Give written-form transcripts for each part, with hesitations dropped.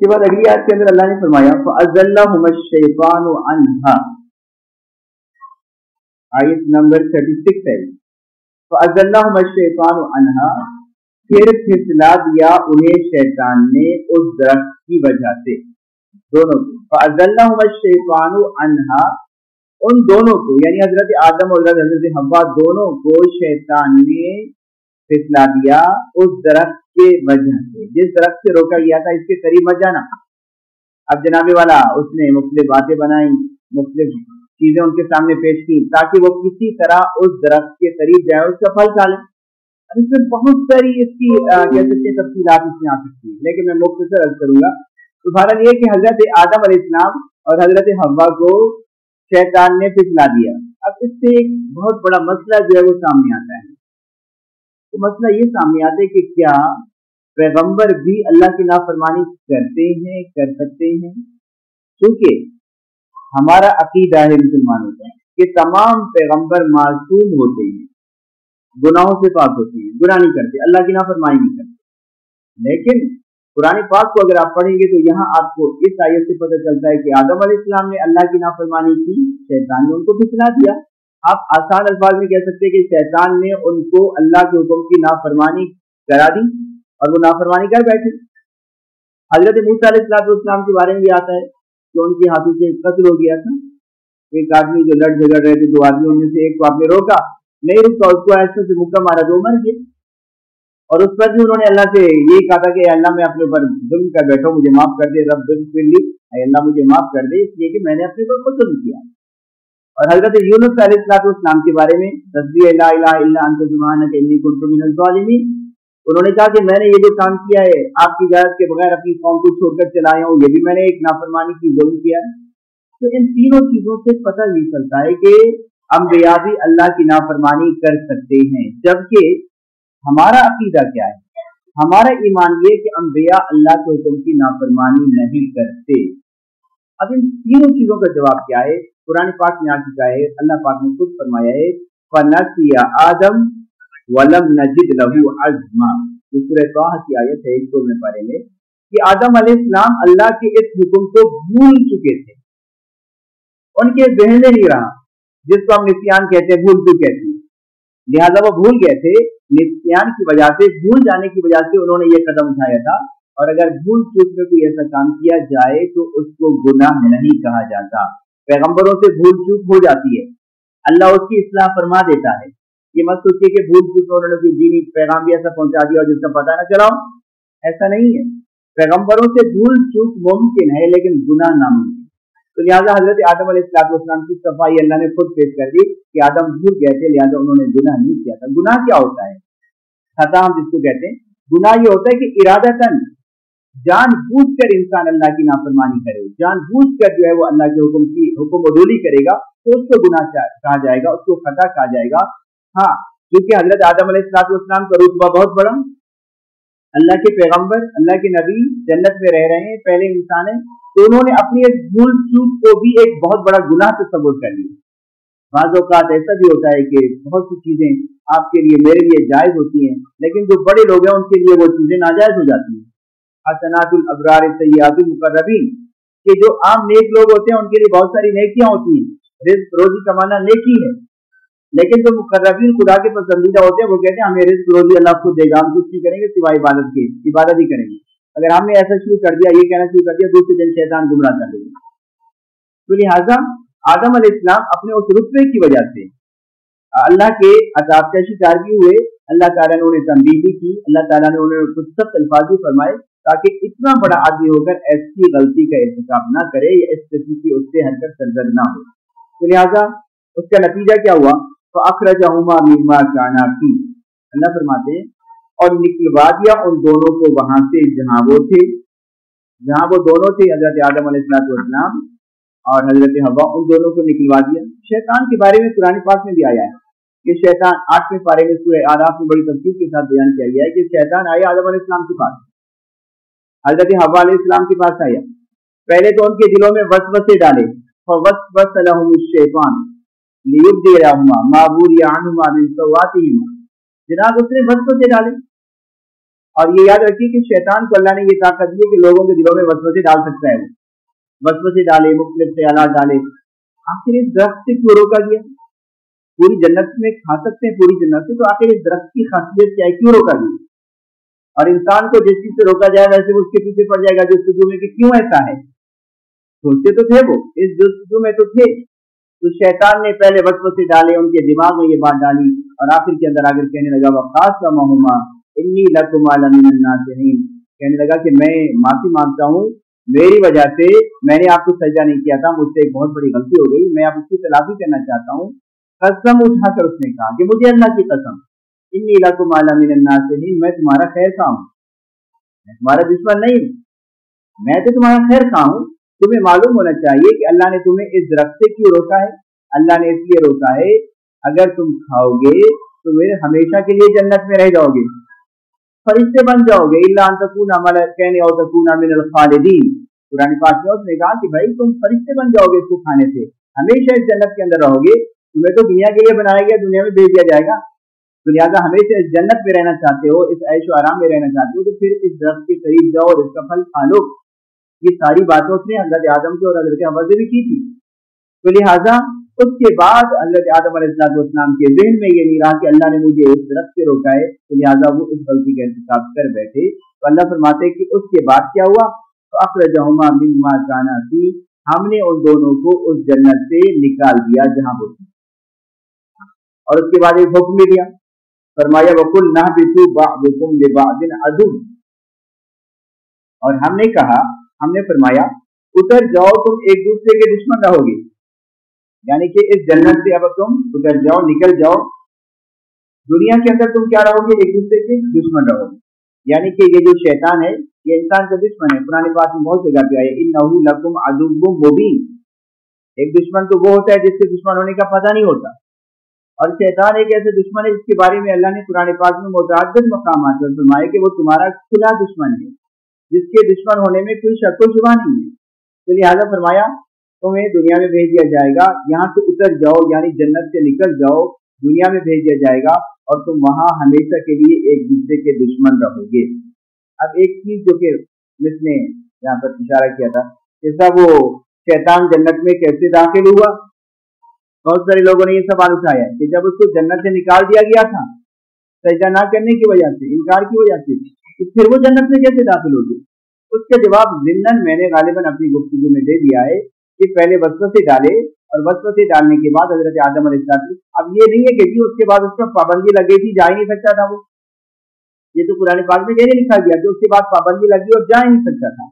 उसके बाद अगली आयत के अंदर अल्लाह ने फरमाया फ़अज़ल्लहुमुश्शैतानु अन्हा, आयत नंबर 36 है। फ़अज़ल्लहुमुश्शैतानु अन्हा, फिर फिसला दिया उन्हें शैतान ने उस दरख्त की वजह से, दोनों को। फ़अज़ल्लहुमुश्शैतानु अन्हा, उन दोनों को यानी हजरत आदम और हजरत हव्वा दोनों को शैतान ने फिसला दिया उस दरख्त के वजह से, जिस दरख्त से रोका गया था इसके करीब मत जाना। अब जनाबे वाला उसने मुख्तलिफ बातें बनाई, मुख्तलिफ चीजें उनके सामने पेश की ताकि वो किसी तरह उस दरख्त के करीब जाए, उसका फल खा ले। अब इसमें बहुत सारी इसकी कह सकते हैं तफसीलात इसमें आ सकती है, लेकिन मैं मुख्तसर अर्ज करूंगा। तो भारत ये कि हजरत आदम अलैहिस्सलाम और हजरत हव्वा को शैतान ने फिसला दिया। अब इससे एक बहुत बड़ा मसला जो है वो सामने आता है। तो मसला ये सामने आता है कि क्या पैगंबर भी अल्लाह की नाफरमानी करते हैं, कर सकते हैं? क्योंकि हमारा अकीदा है मुसलमानों का कि तमाम पैगंबर मासूम होते हैं, गुनाहों से पाक होते हैं, गुनाह नहीं करते, अल्लाह की नाफरमानी नहीं करते। लेकिन कुरान पाक को अगर आप पढ़ेंगे तो यहाँ आपको इस आयत से पता चलता है कि आदम अलैहिस्सलाम ने अल्लाह की नाफरमानी की, शैतान ने उनको फिसला दिया। आप आसान अल्फाज में कह सकते हैं कि शैतान ने उनको अल्लाह के हुक्म की नाफरमानी करा दी और वो नाफरमानी कर बैठे। हजरत मूसा अलैहिस्सलाम के बारे में भी आता है कि उनके हाथों से कत्ल हो गया था। एक आदमी जो लड़ झगड़ रहे थे, दो आदमियों में से एक को आपने रोका, नहीं रुका, उसको ऐसे से मुक्का मारा, दो मर गए। और उस पर भी उन्होंने अल्लाह से यही कहा था कि अल्लाह मैं अपने ऊपर जुल्म कर बैठा हूँ, मुझे माफ कर दे, रब ली, अल्लाह मुझे माफ कर दे, इसलिए कि मैंने अपने ऊपर जुल्म किया। और हजरत यूनुस अलैहिस्सलाम के बारे में तस्बीह ला इलाहा इल्ला अंता सुब्हानका इन्नी कुन्तु मिनज़ ज़ालिमीन, उन्होंने कहा कि मैंने ये जो काम किया है आपकी इजाजत के बगैर अपनी कौम को छोड़कर चला आया हूँ, ये भी मैंने एक नाफरमानी की, जुल्म किया है। तो इन तीनों चीजों से पता ये चलता है कि अंबिया भी अल्लाह की नाफरमानी कर सकते हैं। जबकि हमारा अकीदा क्या है? हमारा ईमान ये कि अंबिया अल्लाह के हुक्म की नाफरमानी नहीं करते। अब इन तीनों चीजों का जवाब क्या है? कुरान पाक में आ चुका है, अल्लाह पाक ने खुद फरमाया है फनसिया आदम वलम नजिद लहू अज़्मा, सूरह ताहा की आयत है 100वें पारे में, कि आदम अलैहिस्सलाम अल्लाह के इस हुक्म को भूल चुके थे, उनके ज़हन में नहीं रहा, जिसको हम निस्यान कहते हैं, भूल चूक कहते हैं। लिहाजा वो भूल गए थे, निस्यान की वजह से, भूल जाने की वजह से उन्होंने ये कदम उठाया था। और अगर भूल चूक में कोई ऐसा काम किया जाए तो उसको गुनाह नहीं कहा जाता। पैगंबरों से भूल चूक हो जाती है, अल्लाह उसकी इस्लाह फरमा देता है। ये मत सोचिए कि भूल चूक में उन्होंने कोई दीनी पैगाम भी ऐसा पहुंचा दिया और जिसका पता न चला, ऐसा नहीं है। पैगंबरों से भूल चूक मुमकिन है लेकिन गुनाह नामुमकिन। तो लिहाजा हजरत आदम अलैहिस्सलाम की सफाई अल्लाह ने खुद पेश कर दी कि आदम भूल गए थे, लिहाजा उन्होंने गुनाह नहीं किया था। गुनाह क्या होता है? खता हम जिसको कहते हैं, गुनाह ये होता है कि इरादतन, जानबूझकर इंसान अल्लाह की नाफरमानी करे, जानबूझकर जो है वो अल्लाह के हुक्म अदूली करेगा, तो उसको गुनाह कहा जाएगा, उसको खता कहा जाएगा। हाँ, क्योंकि हजरत आदम अलैहिस्सलाम का रुतबा बहुत बड़ा, अल्लाह के पैगंबर, अल्लाह के नबी, जन्नत में रह रहे हैं, पहले इंसान है, तो उन्होंने अपनी एक भूल चूक को भी एक बहुत बड़ा गुनाह तस्वुर कर लिया। बाज़ औक़ात ऐसा भी होता है कि बहुत सी चीजें आपके लिए, मेरे लिए जायज होती हैं, लेकिन जो बड़े लोग हैं उनके लिए वो चीजें नाजायज हो जाती हैं। हसनातुल अबरार सय्यातुल मुकर्रबीन, कि जो आम नेक लोग होते हैं उनके लिए बहुत सारी नेकियां होती हैं, रिज़्क़ रोजी कमाना नेकी है, लेकिन जो मुकर्रबीन खुदा के पसंदीदा होते हैं वो कहते हैं हमें रिज़्क़ रोजी अल्लाह खुद देगा, हम कुछ नहीं करेंगे सिवाय इबादत के, इबादत ही करेंगे। अगर हमने ऐसा शुरू कर दिया, ये कहना शुरू कर दिया, दूसरे दिन शैतान गुमराह कर देगा। तो लिहाजा आदम अलैहिस्सलाम अपने उस रुतबे की वजह से अल्लाह के अज़ाब का शिकार भी हुए, अल्लाह ताला ने उन्हें तंबीह भी की, अल्लाह ताला ने उन्हें कुछ सख्त अल्फाज भी फरमाए ताकि इतना बड़ा आदमी होकर ऐसी गलती का इर्तिकाब ना करे या इस किस्म की उससे हरकत सरजद ना हो। तो लिहाजा उसका नतीजा क्या हुआ? तो अखरजहुमा मिम्मा काना फी, अल्लाह फरमाते हैं और निकलवा दिया उन दोनों को वहां से जहां वो थे, जहां वो दोनों थे, हजरत आदम अलैहिस्सलाम और हजरत हव्वा, उन दोनों को निकलवा दिया। शैतान के बारे में कुरान पाक में भी आया है कि शैतान 8वें पारे में सूरह आराफ में बड़ी तफसील के साथ बयान किया गया है कि शैतान आया आदम अलैहिस्सलाम के पास, हजरत हव्वा अलैहिस्सलाम के पास आया। पहले तो उनके दिलों में वसवसे डाले, फवस्वस लहुमुश्शैतान लियुब्दिलहुमा मा बुरिया अन्हुमा मिन सवातिहिमा, जनाब उसने वसवसे डाले, और ये याद रखिए कि शैतान को अल्लाह ने ये ताकत दी है कि लोगों के दिलों में वसवसे डाल सकता है, वसवसे डाले, मुख्तलिफ ख्यालात डाले। आखिर इस दरख्त से क्यों रोका गया? पूरी जन्नत में खा सकते हैं पूरी जन्नत से, तो आखिर इस दरख्त की खासियत क्या है, क्यों रोका गया? और इंसान को जिस चीज से रोका जाए वैसे वो उसके पीछे पड़ जाएगा जस्तजू में कि क्यों ऐसा है। सोचते तो थे वो, इस जस्तजू में तो थे, तो शैतान ने पहले वसवसे डाले, उनके दिमाग में ये बात डाली, और आखिर के अंदर आकर कहने लगा वक़ासमहुमा इन्नी लकुमा लमिनन नासिहीन, कहने लगा कि मैं माफी मांगता हूँ, मेरी वजह से मैंने आपको सजा नहीं किया था, मुझसे एक बहुत बड़ी गलती हो गई, मैं आप उसकी तलाफी करना चाहता हूँ। कसम उठाकर उसने कहा कि मुझे अल्लाह की कसम, इन्नी लकुमा लमिनन नासिहीन, मैं तुम्हारा खैर खा हूँ, मैं तुम्हारा दुश्मन नहीं हूँ, मैं तो तुम्हारा खैर खा हूँ। तुम्हें मालूम होना चाहिए कि अल्लाह ने तुम्हें इस दरख्त से क्यों रोका है। अल्लाह ने इसलिए रोका है, अगर तुम खाओगे तो मेरे हमेशा के लिए जन्नत में रह जाओगे, फरिश्ते बन जाओगे, इल्ला अन तकूना मलकैन औ तकूना मिनल खालिदीन। कुरान पाक में उसने कहा कि भाई तुम फरिश्ते बन जाओगे इसको खाने से, हमेशा इस जन्नत के अंदर रहोगे, तुम्हें तो दुनिया के लिए बनाया गया, दुनिया में भेज दिया जाएगा, तो लिहाजा हमेशा इस जन्नत में रहना चाहते हो, इस ऐशो आराम में रहना चाहते हो, तो फिर इस दरख्त के करीब जाओ और इसका फल खा लो। ये सारी बातें उसने हज़रत आदम से और हज़रत हव्वा से भी की थी। तो लिहाजा उसके बाद हज़रत आदम अलैहिस्सलाम के ज़हन में ये नहीं रहा कि अल्लाह ने मुझे इस दरख्त से रोका है, तो लिहाजा वो इस गलती का इर्तिकाब कर बैठे। तो अल्लाह फरमाते कि उसके बाद क्या हुआ, तो अखरजहुमा मिम्मा काना फी, हमने उन दोनों को उस जन्नत से निकाल दिया जहां वो थी। और उसके बाद एक हुक्म भी दिया, फरमाया वकुल नहबितु बअदुकुम लिबअदिन अदु, और हमने कहा, हमने फरमाया उतर जाओ, तुम एक दूसरे के दुश्मन रहोगे, यानी कि इस जन्नत से अब तुम उतर जाओ, निकल जाओ, दुनिया के अंदर तुम क्या रहोगे, एक दूसरे के दुश्मन रहोगे। यानी कि ये जो शैतान है ये इंसान का दुश्मन है। पुरानी बात में बहुत जगह पे आया इन्नहु लकुम अदुव्वुम मुबीन, एक दुश्मन तो वो होता है जिसके दुश्मन होने का पता नहीं होता, और शैतान एक ऐसे दुश्मन है जिसके बारे में अल्लाह ने कुरान पाक में मुतअद्दिद मकामात पर फरमाया कि वो तुम्हारा खुला दुश्मन है, जिसके दुश्मन होने में कोई शक व शुबा नहीं है। तो लिहाजा फरमाया तुम्हें दुनिया में भेज दिया जाएगा, यहाँ से उतर जाओ यानी जन्नत से निकल जाओ, दुनिया में भेज दिया जाएगा और तुम वहां हमेशा के लिए एक दूसरे के दुश्मन रहोगे। अब एक चीज जो कि जिसने यहाँ पर इशारा किया था, जैसा वो शैतान जन्नत में कैसे दाखिल हुआ, बहुत सारे लोगों ने ये सवाल उठाया कि जब उसको जन्नत से निकाल दिया गया था सजदा ना करने की वजह से, इनकार की वजह से, तो फिर वो जन्नत में कैसे दाखिल होगी। उसका जवाब ज़िम्नन मैंने गालिबन अपनी गुफ्तगू में दे दिया है कि पहले वसवसे डाले और वसवसे डालने के बाद हजरत आदम अलैहिस्सलाम, अब ये नहीं है कि उसके बाद उस पर पाबंदी लगी थी, जा ही नहीं सकता था वो, ये तो कुरान पाक में ये नहीं लिखा गया कि उसके बाद पाबंदी लगी और जा ही नहीं सकता था।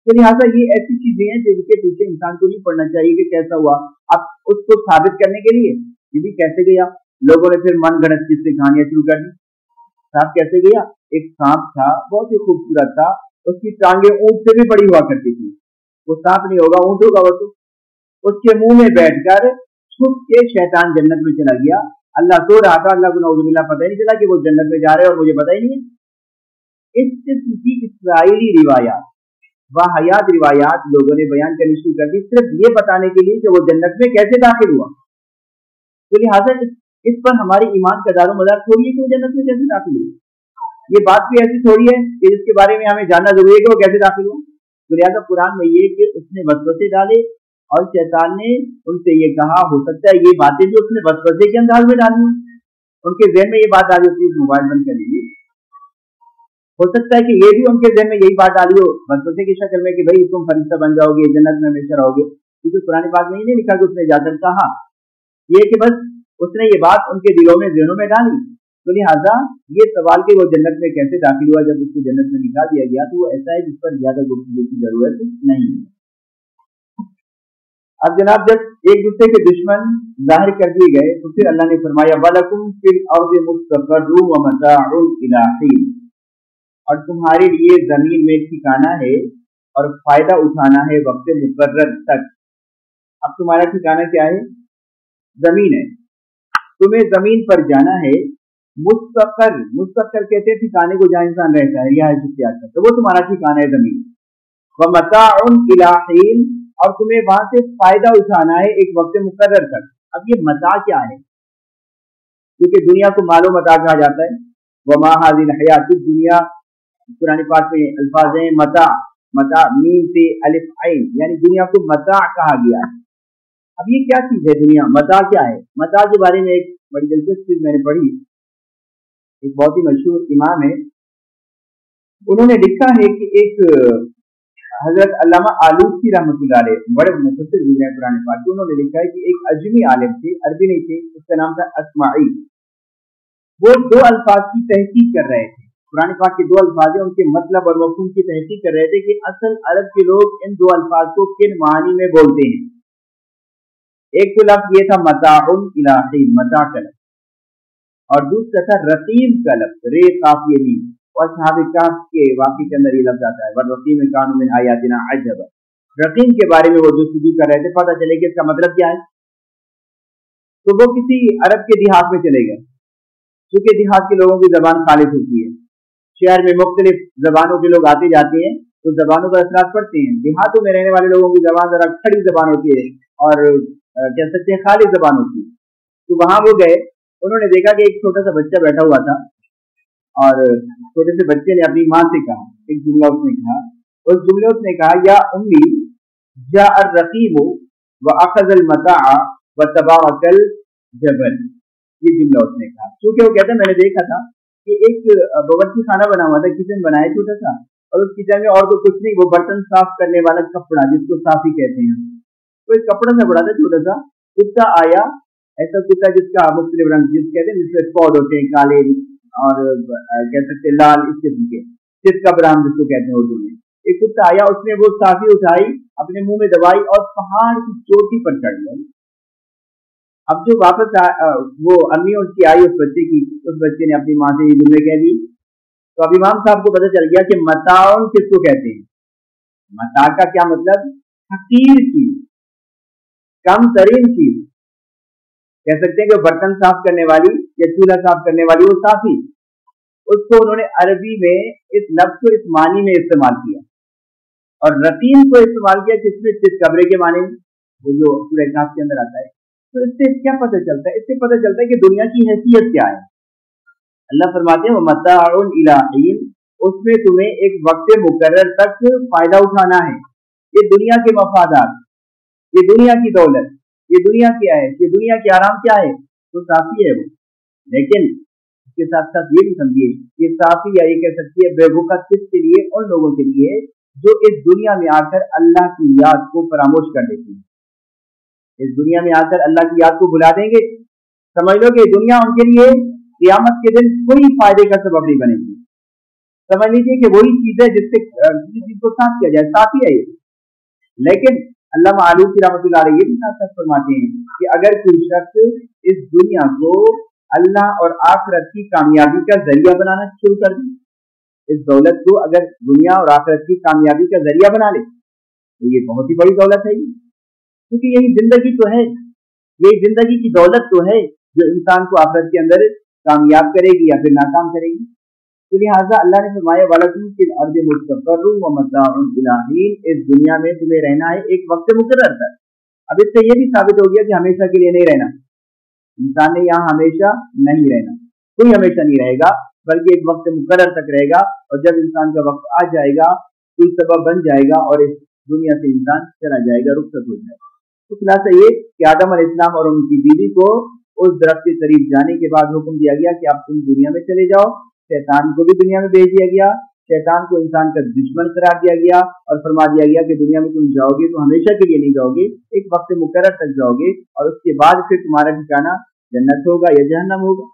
तो लिहाजा ये ऐसी चीजें हैं जिनके पीछे इंसान को नहीं पड़ना चाहिए कि कैसा हुआ। अब उसको साबित करने के लिए ये भी कैसे गया, लोगों ने फिर मन गढ़ंत किससे कहानियां शुरू कर दी। सांप कैसे गया, एक सांप था बहुत ही खूबसूरत था, उसकी टांगे ऊंट से भी बड़ी हुआ करती थी, वो सांप नहीं होगा ऊंट होगा वो, तो उसके मुंह में बैठकर छुप के शैतान जन्नत में चला गया। अल्लाह सो रहा था, अल्लाह को नऊजुबिल्लाह पता ही नहीं चला कि वो जन्नत में जा रहे और मुझे पता ही नहीं है। इस किस्म की इस्राइली रिवायात वाहियात रिवायात लोगों ने बयान करनी शुरू कर दी सिर्फ ये बताने के लिए कि वो जन्नत में कैसे दाखिल हुआ। तो लिहाजा इस पर हमारी ईमान का दारो मदार थोड़ी है कि वो जन्नत में कैसे दाखिल हुआ। ये बात भी ऐसी थोड़ी है कि जिसके बारे में हमें जानना जरूरी है कि वो कैसे दाखिल हुआ। तो लिहाजा कुरान में ये कि उसने वसवसे डाले और शैतान ने उनसे ये कहा, हो सकता है ये बातें जो उसने वसवसे के अंदाज में डाली, उनके ज़हन में ये बात डाली, प्लीज मोबाइल बंद कर लीजिए, हो सकता है कि ये भी उनके ज़हन में यही बात डाली हो वसवसे की शक्ल में कि भाई तुम फरिश्ता बन जाओगे, जन्नत में हमेशा रहोगे, क्योंकि पुरानी बात में नहीं लिखा कि उसने जाकर कहा, ये कि बस उसने ये बात उनके दिलों में ज़हनों में डाली। तो लिहाजा ये सवाल कि वो जन्नत में कैसे दाखिल हुआ जब उसको जन्नत में निकाल दिया गया, तो वो ऐसा है जिस पर ज्यादा गुफ्तगू की जरूरत नहीं है। अब जनाब जब एक दूसरे के दुश्मन जाहिर कर दिए गए तो फिर अल्लाह ने फरमाया वलकुम फिल अर्ज़ि मुस्तक़र्रुन व मताउन इला हीन, और तुम्हारे लिए जमीन में ठिकाना है और फायदा उठाना है वक्त मुकर्रर तक। अब तुम्हारा ठिकाना क्या है, जमीन है, तुम्हें जमीन पर जाना है। मुस्तक़र, मुस्तक़र कहते हैं ठिकाने को जहाँ इंसान रहता है, रिहाइश इख्तियार करता है, तो वो तुम्हारा ठिकाना है जमीन। व मताउन इला हीन, और तुम्हें वहां से फायदा उठाना है एक वक्त मुकर्रर तक। अब ये मता क्या है, क्योंकि दुनिया को मालो मता कहा जाता है, वमा हाज़िल हयातुद दुनिया कुरान पाक में अल्फाज हैं मता, मता मीम से अलिफ ऐन, यानी दुनिया को मता कहा गया है। अब ये क्या चीज है दुनिया, मता क्या है? मता के बारे में एक बड़ी दिलचस्प चीज मैंने पढ़ी, एक बहुत ही मशहूर इमाम है, उन्होंने लिखा है कि एक हजरत अल्लामा आलूसी रहमतुल्लाह अलैह, बड़े मुफस्सिर गुजरे हैं कुरान पाक, उन्होंने लिखा है कि एक अजमी आलिम थे, अरबी नहीं थे, उसका नाम था अस्माई। वो दो अल्फाज की तहकीक कर रहे थे, कुरान पाक के दो अल्फाज हैं, उनके मतलब और मफहूम की तहकीक कर रहे थे कि असल अरब के लोग इन दो अल्फाज को किन मानी में बोलते हैं। एक तो लफ्ज ये था मताउन इलाही, मता का लफ्ज, और दूसरा था रकीम का लफ्ज, रे काफिये मीम, और सहाबे कहफ के वाक़े के अंदर ये लफ्ज आता है, वरकीम कानू मिन आयातिना अजबा। रकीम के बारे में वो जो सुजू कर रहे थे, पता चले कि इसका मतलब क्या है, तो वो किसी अरब के देहात में चले गए, क्योंकि देहात के लोगों की जबान खालिद होती है, शहर में मुख्तलिफ जबानों के लोग आते जाते हैं तो जबानों पर असरात पड़ते हैं। देहातों में रहने वाले लोगों की जबान जरा खड़ी जबान होती है और कह सकते हैं खालिद जबान होती है। तो वहां वो गए, उन्होंने देखा कि एक छोटा सा बच्चा बैठा हुआ था और छोटे से बच्चे ने अपनी माँ से कहा, एक जुमला उसने कहा, उस जुमले उसने कहा या उम्मी जा अर्रकीबु व अखज़ल मताअ व तबाअकल जबल, ये जुमला उसने कहा, क्योंकि वो कहता मैंने देखा था कि एक बावर्ची खाना बना हुआ था, किचन बनाया छोटा सा, और उस किचन में और तो कुछ नहीं, वो बर्तन साफ करने वाला कपड़ा जिसको साफी कहते हैं, तो एक कपड़ा सा बड़ा था छोटा सा, कुत्ता आया, ऐसा कुत्ता जिसका मुख्तलिफ रंग जिस कहते हैं जिसमें स्पॉट होते हैं काले और कह सकते हैं लाल, इस किस्म के चित्का ब्राह्म जिसको कहते हैं उर्दू में। एक कुत्ता आया, उसने वो साफी उठाई, अपने मुंह में दबाई और पहाड़ की चोटी पर चढ़ गई। अब जो वापस वो अम्मी उसकी आई उस बच्चे की, उस बच्चे ने अपनी माँ से ये जुमले कह दी, तो अब इमाम साहब को पता चल गया कि मताउन किसको कहते हैं। मता का क्या मतलब, हकीर चीज, कम तरीन चीज, कह सकते हैं कि बर्तन साफ करने वाली या चूल्हा साफ करने वाली वो साफी, उसको उन्होंने अरबी में इस लफ्ज को इस मानी में इस्तेमाल किया, और रतीम को इस्तेमाल किया किसमें, कब्रे के माने में, वो जो सूरह कहफ के अंदर आता है। तो इससे क्या पता चलता है, इससे पता चलता है कि दुनिया की हैसियत क्या है। अल्लाह फरमाते हैं मताउन इला हीन, उसमें तुम्हें एक वक्त मुकर्रर तक फायदा उठाना है। ये दुनिया के मफादात, ये दुनिया की दौलत, ये दुनिया क्या है, ये दुनिया के आराम क्या है, तो साफी है वो, लेकिन इसके साथ साथ ये भी समझिए ये साफी या ये कह सकती है बेवकूफ किसके लिए, उन लोगों के लिए जो इस दुनिया में आकर अल्लाह की याद को फरामोश कर देते हैं। इस दुनिया में आकर अल्लाह की याद को भुला देंगे, समझ लो कि दुनिया उनके लिए क़यामत के दिन कोई फायदे का सबब नहीं बनेगी। समझ लीजिए कि वही चीज है जिससे किसी चीज को साफ किया जाए, साफ ही है ये। लेकिन अल्लामा आलूसी रहमतुल्लाह अलैह ये भी साथ साथ फरमाते हैं कि अगर कोई शख्स इस दुनिया को अल्लाह और आखिरत की कामयाबी का जरिया बनाना शुरू कर दे, इस दौलत को अगर दुनिया और आखिरत की कामयाबी का जरिया बना ले, तो ये बहुत ही बड़ी दौलत है, क्योंकि यही जिंदगी तो है, यही जिंदगी की दौलत तो है जो इंसान को आखिरत के अंदर कामयाब करेगी या फिर नाकाम करेगी। तो लिहाजा अल्लाह ने फरमाया वलकुम फिल अर्दि मुस्तक़र्रुन व मताउन इला हीन, इस दुनिया में तुम्हें रहना है एक वक्त मुकर्रर तक। अब इससे ये भी साबित हो गया कि हमेशा के लिए नहीं रहना, इंसान ने यहाँ हमेशा नहीं रहना, कोई हमेशा नहीं रहेगा, बल्कि एक वक्त मुकर्रर तक रहेगा, और जब इंसान का वक्त आ जाएगा कोई सबब बन जाएगा और इस दुनिया से इंसान चला जाएगा, रुखसत हो जाएगा। तो खुलासा ये कि आदम अलैहिस्सलाम और उनकी बीवी को उस दरख्त के करीब जाने के बाद हुक्म दिया गया कि आप तुम दुनिया में चले जाओ, शैतान को भी दुनिया में भेज दिया गया, शैतान को इंसान का दुश्मन करार दिया गया और फरमा दिया गया कि दुनिया में तुम जाओगे तो हमेशा के लिए नहीं जाओगे, एक वक्त मुकर्रर तक जाओगे, और उसके बाद फिर तुम्हारा ठिकाना जन्नत होगा या जहन्नम होगा।